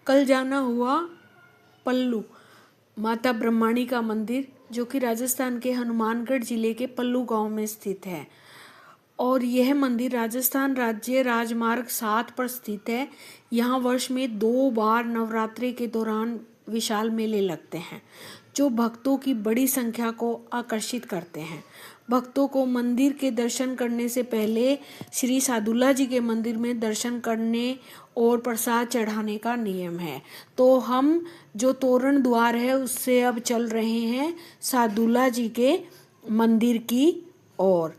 कल जाना हुआ पल्लू माता ब्रह्माणी का मंदिर, जो कि राजस्थान के हनुमानगढ़ जिले के पल्लू गांव में स्थित है। और यह मंदिर राजस्थान राज्य राजमार्ग 7 पर स्थित है। यहाँ वर्ष में 2 बार नवरात्रि के दौरान विशाल मेले लगते हैं, जो भक्तों की बड़ी संख्या को आकर्षित करते हैं। भक्तों को मंदिर के दर्शन करने से पहले श्री सादुल्ला जी के मंदिर में दर्शन करने और प्रसाद चढ़ाने का नियम है। तो हम जो तोरण द्वार है उससे अब चल रहे हैं सादुल्ला जी के मंदिर की ओर।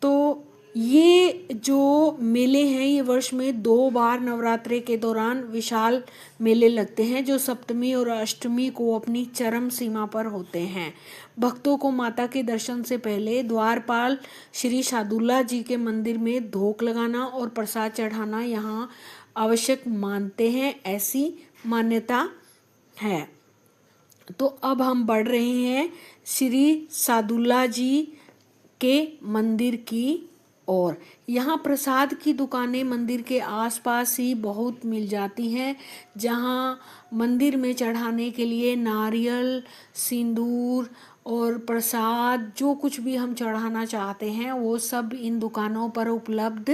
तो ये जो मेले हैं ये वर्ष में 2 बार नवरात्रि के दौरान विशाल मेले लगते हैं, जो सप्तमी और अष्टमी को अपनी चरम सीमा पर होते हैं। भक्तों को माता के दर्शन से पहले द्वारपाल श्री सादुल्ला जी के मंदिर में धोख लगाना और प्रसाद चढ़ाना यहाँ आवश्यक मानते हैं, ऐसी मान्यता है। तो अब हम बढ़ रहे हैं श्री सादुल्ला जी के मंदिर की और यहाँ प्रसाद की दुकानें मंदिर के आसपास ही बहुत मिल जाती हैं, जहाँ मंदिर में चढ़ाने के लिए नारियल, सिंदूर और प्रसाद जो कुछ भी हम चढ़ाना चाहते हैं वो सब इन दुकानों पर उपलब्ध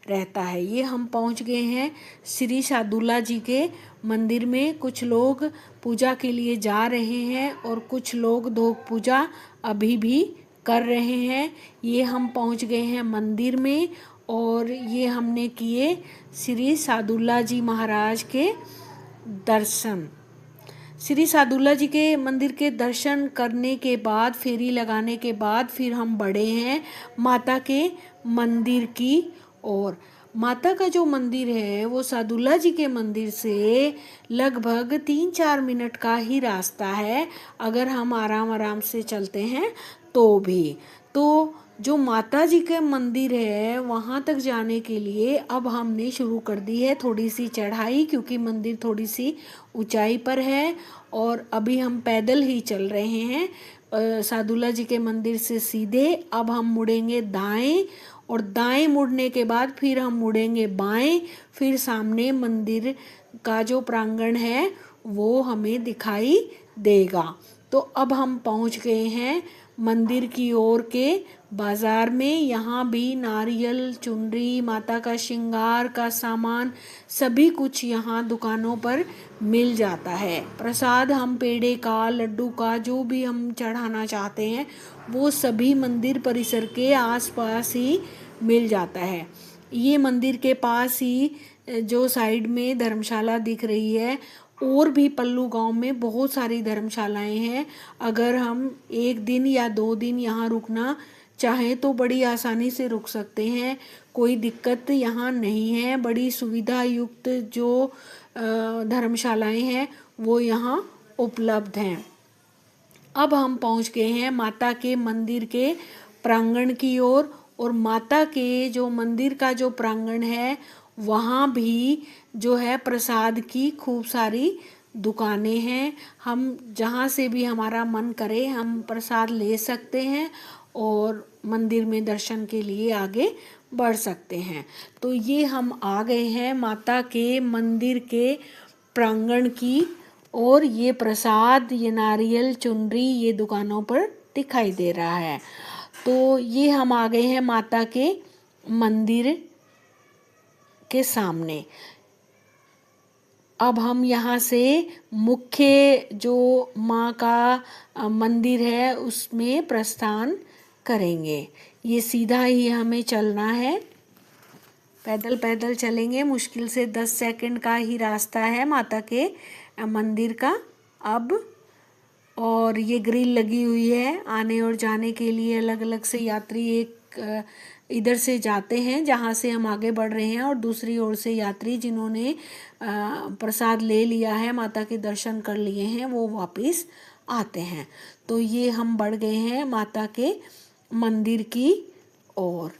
रहता है। ये हम पहुँच गए हैं श्री सादुल्ला जी के मंदिर में। कुछ लोग पूजा के लिए जा रहे हैं और कुछ लोग धोख पूजा अभी भी कर रहे हैं। ये हम पहुंच गए हैं मंदिर में और ये हमने किए श्री सादुल्ला जी महाराज के दर्शन। श्री सादुल्ला जी के मंदिर के दर्शन करने के बाद, फेरी लगाने के बाद फिर हम बढ़े हैं माता के मंदिर की ओर। माता का जो मंदिर है वो सादुल्ला जी के मंदिर से लगभग 3-4 मिनट का ही रास्ता है, अगर हम आराम आराम से चलते हैं तो भी। तो जो माता जी के मंदिर है वहाँ तक जाने के लिए अब हमने शुरू कर दी है थोड़ी सी चढ़ाई, क्योंकि मंदिर थोड़ी सी ऊंचाई पर है और अभी हम पैदल ही चल रहे हैं सादुल्ला जी के मंदिर से सीधे। अब हम मुड़ेंगे दाएं और दाएं मुड़ने के बाद फिर हम मुड़ेंगे बाएं, फिर सामने मंदिर का जो प्रांगण है वो हमें दिखाई देगा। तो अब हम पहुंच गए हैं मंदिर की ओर के बाजार में। यहाँ भी नारियल, चुनरी, माता का श्रृंगार का सामान सभी कुछ यहाँ दुकानों पर मिल जाता है। प्रसाद हम पेड़े का, लड्डू का, जो भी हम चढ़ाना चाहते हैं वो सभी मंदिर परिसर के आसपास ही मिल जाता है। ये मंदिर के पास ही जो साइड में धर्मशाला दिख रही है, और भी पल्लू गांव में बहुत सारी धर्मशालाएं हैं। अगर हम 1 दिन या 2 दिन यहाँ रुकना चाहें तो बड़ी आसानी से रुक सकते हैं, कोई दिक्कत यहाँ नहीं है। बड़ी सुविधा युक्त जो धर्मशालाएं हैं वो यहाँ उपलब्ध हैं। अब हम पहुँच गए हैं माता के मंदिर के प्रांगण की ओर और माता के जो मंदिर का जो प्रांगण है वहाँ भी जो है प्रसाद की खूब सारी दुकानें हैं। हम जहाँ से भी हमारा मन करे हम प्रसाद ले सकते हैं और मंदिर में दर्शन के लिए आगे बढ़ सकते हैं। तो ये हम आ गए हैं माता के मंदिर के प्रांगण की और ये प्रसाद, ये नारियल, चुनरी ये दुकानों पर दिखाई दे रहा है। तो ये हम आ गए हैं माता के मंदिर के सामने। अब हम यहाँ से मुख्य जो माँ का मंदिर है उसमें प्रस्थान करेंगे। ये सीधा ही हमें चलना है, पैदल पैदल चलेंगे। मुश्किल से 10 सेकंड का ही रास्ता है माता के मंदिर का अब। और ये ग्रिल लगी हुई है आने और जाने के लिए। अलग अलग से यात्री एक इधर से जाते हैं जहाँ से हम आगे बढ़ रहे हैं और दूसरी ओर से यात्री जिन्होंने प्रसाद ले लिया है, माता के दर्शन कर लिए हैं, वो वापस आते हैं। तो ये हम बढ़ गए हैं माता के मंदिर की ओर।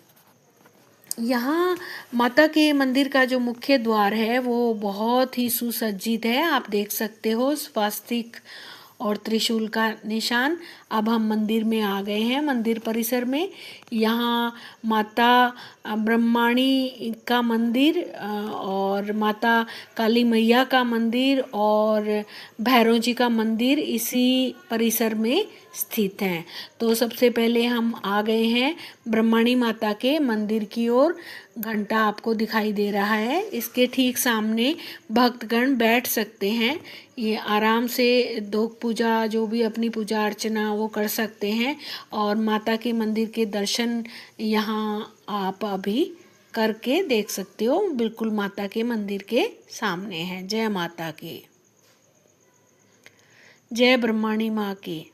यहाँ माता के मंदिर का जो मुख्य द्वार है वो बहुत ही सुसज्जित है। आप देख सकते हो स्वास्तिक और त्रिशूल का निशान। अब हम मंदिर में आ गए हैं, मंदिर परिसर में। यहाँ माता ब्रह्माणी का मंदिर और माता काली मैया का मंदिर और भैरव जी का मंदिर इसी परिसर में स्थित हैं। तो सबसे पहले हम आ गए हैं ब्रह्माणी माता के मंदिर की ओर। घंटा आपको दिखाई दे रहा है, इसके ठीक सामने भक्तगण बैठ सकते हैं। ये आराम से धूप पूजा, जो भी अपनी पूजा अर्चना वो कर सकते हैं और माता के मंदिर के दर्शन यहाँ आप अभी करके देख सकते हो। बिल्कुल माता के मंदिर के सामने है। जय माता की, जय ब्रह्माणी माँ की।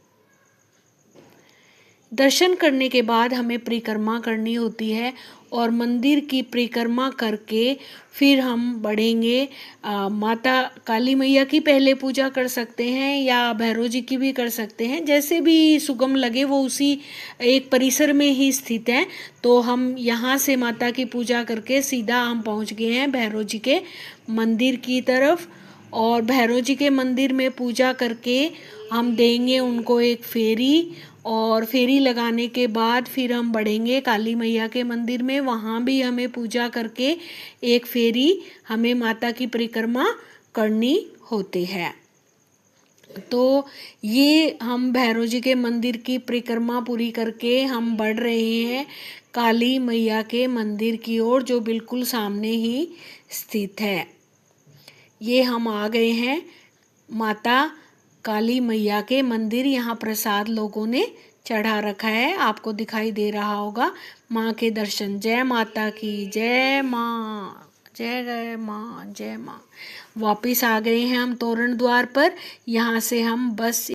दर्शन करने के बाद हमें परिक्रमा करनी होती है और मंदिर की परिक्रमा करके फिर हम बढ़ेंगे। माता काली मैया की पहले पूजा कर सकते हैं या भैरव जी की भी कर सकते हैं, जैसे भी सुगम लगे। वो उसी एक परिसर में ही स्थित हैं। तो हम यहाँ से माता की पूजा करके सीधा हम पहुँच गए हैं भैरव जी के मंदिर की तरफ। और भैरव जी के मंदिर में पूजा करके हम देंगे उनको एक फेरी, और फेरी लगाने के बाद फिर हम बढ़ेंगे काली मैया के मंदिर में। वहाँ भी हमें पूजा करके एक फेरी हमें माता की परिक्रमा करनी होती है। तो ये हम भैरव जी के मंदिर की परिक्रमा पूरी करके हम बढ़ रहे हैं काली मैया के मंदिर की ओर, जो बिल्कुल सामने ही स्थित है। ये हम आ गए हैं माता काली मैया के मंदिर। यहाँ प्रसाद लोगों ने चढ़ा रखा है, आपको दिखाई दे रहा होगा। माँ के दर्शन। जय माता की, जय माँ, जय जय माँ, जय माँ। वापिस आ गए हैं हम तोरण द्वार पर। यहाँ से हम बस